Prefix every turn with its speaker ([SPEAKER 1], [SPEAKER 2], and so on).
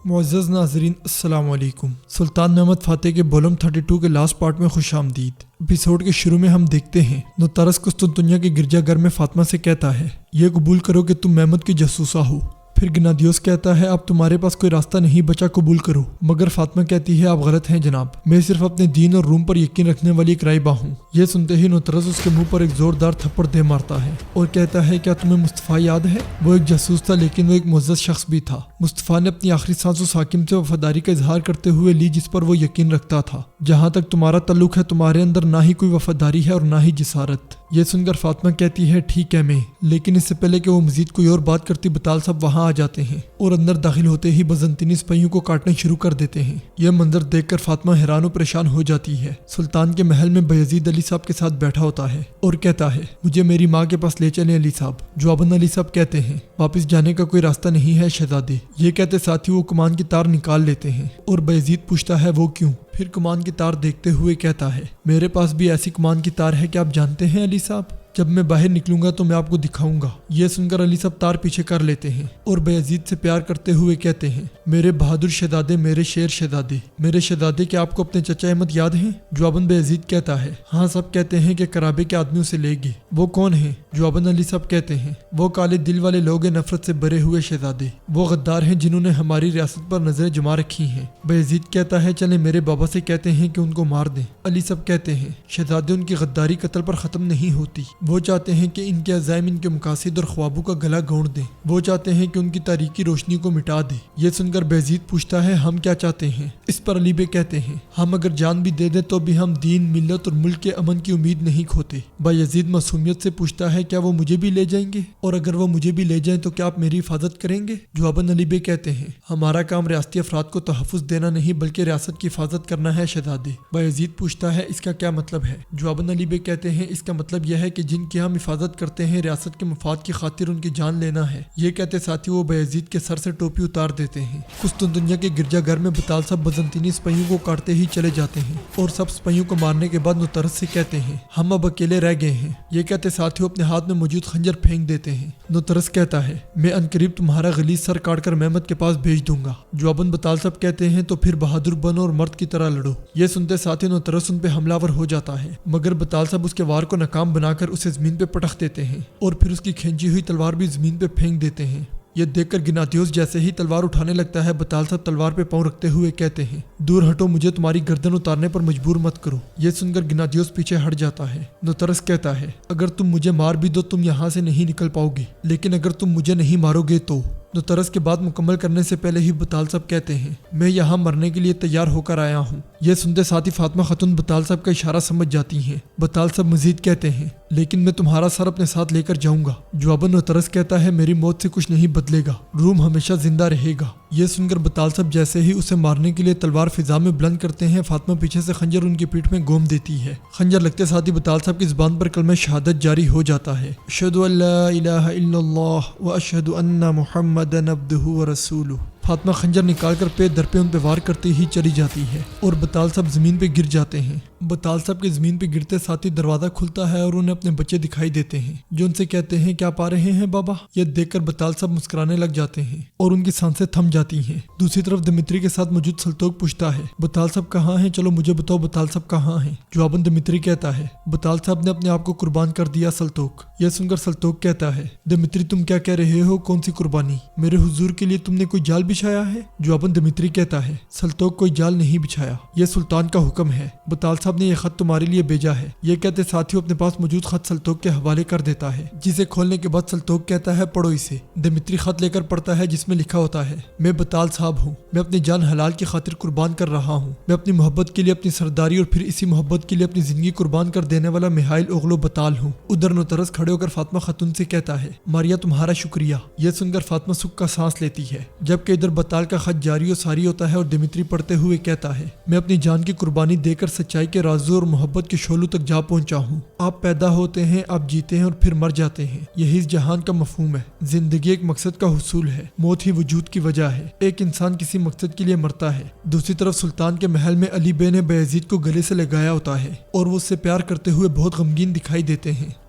[SPEAKER 1] معزز ناظرین السلام علیکم۔ سلطان محمد فاتح کے بولم 32 کے لاسٹ پارٹ میں خوش آمدید۔ ایپیسوڈ کے شروع میں ہم دیکھتے ہیں نوترس قسطنطنیہ کے گرجا گھر میں فاطمہ سے کہتا ہے یہ قبول کرو کہ تم محمد کی جاسوسہ ہو۔ پھر گنادیوس کہتا ہے اب تمہارے پاس کوئی راستہ نہیں بچا، قبول کرو۔ مگر فاطمہ کہتی ہے آپ غلط ہیں جناب، میں صرف اپنے دین اور روم پر یقین رکھنے والی ایک راہبہ ہوں۔ یہ سنتے ہی نوترس اس کے منہ پر ایک زوردار تھپڑ دے مارتا ہے اور کہتا ہے کیا تمہیں مصطفیٰ یاد ہے؟ وہ ایک جاسوس تھا لیکن وہ ایک معزز شخص بھی تھا۔ مصطفیٰ نے اپنی آخری سانس اس حاکم سے وفاداری کا اظہار کرتے ہوئے لی جس پر وہ یقین رکھتا تھا۔ جہاں تک تمہارا تعلق ہے تمہارے اندر نہ ہی کوئی وفاداری ہے اور نہ ہی جسارت۔ یہ سن کر فاطمہ کہتی ہے ٹھیک ہے میں، لیکن اس سے پہلے کہ وہ مزید کوئی اور بات کرتی بطال صاحب وہاں آ جاتے ہیں اور اندر داخل ہوتے ہی بزنطینی سپاہیوں کو کاٹنے شروع کر دیتے ہیں۔ یہ منظر دیکھ کر فاطمہ حیران و پریشان ہو جاتی ہے۔ سلطان کے محل میں بایزید علی صاحب کے ساتھ بیٹھا ہوتا ہے اور کہتا ہے مجھے میری ماں کے پاس لے چلیں علی صاحب۔ جواباً علی صاحب کہتے ہیں واپس جانے کا کوئی راستہ نہیں ہے شہزادے۔ یہ کہتے ساتھ ہی وہ کمان کی تار نکال لیتے ہیں اور بایزید پوچھتا ہے وہ کیوں؟ پھر کمان کی تار دیکھتے ہوئے کہتا ہے میرے پاس بھی ایسی کمان کی تار ہے کہ آپ جانتے ہیں علی صاحب، جب میں باہر نکلوں گا تو میں آپ کو دکھاؤں گا۔ یہ سن کر علی صاحب تار پیچھے کر لیتے ہیں اور بایزید سے پیار کرتے ہوئے کہتے ہیں میرے بہادر شہزادے، میرے شیر شہزادے، میرے شہزادے کیا آپ کو اپنے چچا احمد یاد ہیں؟ جواباً بایزید کہتا ہے ہاں، سب کہتے ہیں کہ کرابے کے آدمیوں سے لے گئے۔ وہ کون ہیں؟ جواباً علی صاحب کہتے ہیں وہ کالے دل والے لوگ ہیں، نفرت سے بھرے ہوئے شہزادے، وہ غدار ہیں جنہوں نے ہماری ریاست پر نظریں جما رکھی ہیں۔ بایزید کہتا ہے چلیں میرے بابا سے کہتے ہیں کہ ان کو مار دیں۔ علی صاحب کہتے ہیں شہزادے ان کی غداری قتل پر ختم نہیں ہوتی، وہ چاہتے ہیں کہ ان کے عزائم ان کے مقاصد اور خوابوں کا گلا گھونٹ دیں، وہ چاہتے ہیں کہ ان کی تاریکی روشنی کو مٹا دیں۔ یہ سن کر بایزید پوچھتا ہے ہم کیا چاہتے ہیں؟ اس پر علی بے کہتے ہیں ہم اگر جان بھی دے دیں تو بھی ہم دین، ملت اور ملک کے امن کی امید نہیں کھوتے۔ بایزید معصومیت سے پوچھتا ہے کیا وہ مجھے بھی لے جائیں گے؟ اور اگر وہ مجھے بھی لے جائیں تو کیا آپ میری حفاظت کریں گے؟ جواباً علی بے کہتے ہیں ہمارا کام ریاستی افراد کو تحفظ دینا نہیں بلکہ ریاست کی حفاظت کرنا ہے شہزادے۔ بایزید پوچھتا ہے اس کا کیا مطلب ہے؟ جواباً علی بے کہتے ہیں اس کا مطلب یہ ہے کہ جن کی ہم حفاظت کرتے ہیں ریاست کے مفاد کی خاطر ان کی جان لینا ہے۔ یہ کہتے ساتھ ہی وہ بایزید کے سر سے ٹوپی اتار دیتے ہیں۔ قسطنطنیہ کے گرجا گھر میں بطال صاحب بزنطینی سپاہیوں کو کاٹتے ہی چلے جاتے ہیں اور سب سپاہیوں کو مارنے کے بعد نوترس سے کہتے ہیں ہم اب اکیلے رہ گئے ہیں۔ یہ کہتے ساتھ ہی اپنے ہاتھ میں موجود خنجر پھینک دیتے ہیں۔ نوترس کہتا ہے میں عنقریب تمہارا غلیظ سر کاٹ کر محمد کے پاس بھیج دوں گا۔ جواباً بطال صاحب کہتے ہیں تو پھر بہادر بنو اور مرد کی طرح لڑو۔ یہ سنتے ساتھ ہی نوترس ان پہ حملہ ور ہو جاتا ہے مگر بطال صاحب اس کے وار کو ناکام بنا کر اسے زمین پہ پٹخ دیتے ہیں اور پھر اس کی کھینچی ہوئی تلوار بھی زمین پہ پھینک دیتے ہیں۔ یہ دیکھ کر گنادیوس جیسے ہی تلوار اٹھانے لگتا ہے بطال صاحب تلوار پہ پاؤں رکھتے ہوئے کہتے ہیں دور ہٹو، مجھے تمہاری گردن اتارنے پر مجبور مت کرو۔ یہ سن کر گنادیوس پیچھے ہٹ جاتا ہے۔ نوترس کہتا ہے اگر تم مجھے مار بھی دو تم یہاں سے نہیں نکل پاؤ گے، لیکن اگر تم مجھے نہیں مارو گے تو۔ نوترس کے بعد مکمل کرنے سے پہلے ہی بطال صاحب کہتے ہیں میں یہاں مرنے کے لیے تیار ہو کر آیا ہوں۔ یہ سنتے ساتھ ہی فاطمہ خاتون بطال صاحب کا اشارہ سمجھ جاتی ہیں۔ بطال صاحب مزید کہتے ہیں لیکن میں تمہارا سر اپنے ساتھ لے کر جاؤں گا۔ جواباً نوترس کہتا ہے میری موت سے کچھ نہیں بدلے گا، روم ہمیشہ زندہ رہے گا۔ یہ سن کر بطال صاحب جیسے ہی اسے مارنے کے لیے تلوار فضا میں بلند کرتے ہیں فاطمہ پیچھے سے خنجر ان کی پیٹھ میں گھوم دیتی ہے۔ خنجر لگتے ساتھ ہی بطال صاحب کی زبان پر کلمہ شہادت جاری ہو جاتا ہے اشہد ان لا الہ الا اللہ واشہد ان محمدا عبدہ ورسولہ۔ فاطمہ خنجر نکال کر پہ در پہ ان پہ وار کرتے ہی چلی جاتی ہے اور بطال صاحب زمین پہ گر جاتے ہیں۔ بطال صاحب کے زمین پہ گرتے ساتھ ہی دروازہ کھلتا ہے اور انہیں اپنے بچے دکھائی دیتے ہیں جو ان سے کہتے ہیں کیا پا رہے ہیں بابا؟ یہ دیکھ کر بطال صاحب مسکرانے لگ جاتے ہیں اور ان کی سانسیں تھم جاتی ہیں۔ دوسری طرف دمتری کے ساتھ موجود سلطوک پوچھتا ہے بطال صاحب کہاں ہیں؟ چلو مجھے بتاؤ بطال صاحب کہاں ہیں؟ جواباً دمتری کہتا ہے بطال صاحب نے اپنے آپ کو قربان کر دیا سلطوک۔ یہ سن کر سلطوک کہتا ہے دمتری تم کیا کہہ رہے ہو؟ کون سی قربانی؟ میرے حضور کے لیے تم نے کوئی جال بچھایا ہے؟ جواباً دمتری کہتا ہے سلطوک کوئی جال نہیں بچھایا، یہ سلطان کا حکم ہے، بطال صاحب نے یہ خط تمہارے لیے بھیجا ہے۔ یہ کہتے ساتھ ہی اپنے پاس موجود خط سلطوک کے حوالے کر دیتا ہے جسے کھولنے کے بعد سلطوک کہتا ہے پڑھو اسے۔ دمتری خط لے کر پڑھتا ہے جس میں لکھا ہوتا ہے میں بطال صاحب ہوں، میں اپنی جان حلال کی خاطر قربان کر رہا ہوں، میں اپنی محبت کے لیے اپنی سرداری اور پھر اسی محبت کے لیے اپنی زندگی قربان کر دینے والا میخائیل اوغلو بطال ہوں۔ ادھر نوترس کھڑے ہو کر فاطمہ خاتون سے کہتا ہے ماریا تمہارا شکریہ۔ یہ سن کر فاطمہ سکھ کا سانس لیتی ہے جبکہ ادھر بطال کا خط جاری و ساری ہوتا ہے اور دمتری پڑھتے ہوئے کہتا ہے میں اپنی جان کی قربانی دے کر سچائی کے رازوں اور محبت کے شعلوں تک جا پہنچا ہوں۔ آپ پیدا ہوتے ہیں، آپ جیتے ہیں اور پھر مر جاتے ہیں، یہی اس جہان کا مفہوم ہے۔ زندگی ایک مقصد کا حصول ہے، موت ہی وجود کی وجہ ہے، ایک انسان کسی مقصد کے لیے مرتا ہے۔ دوسری طرف سلطان کے محل میں علی بے نے بایزید کو گلے سے لگایا ہوتا ہے اور وہ اس سے پیار کرتے ہوئے بہت غمگین دکھائی دیتے ہیں۔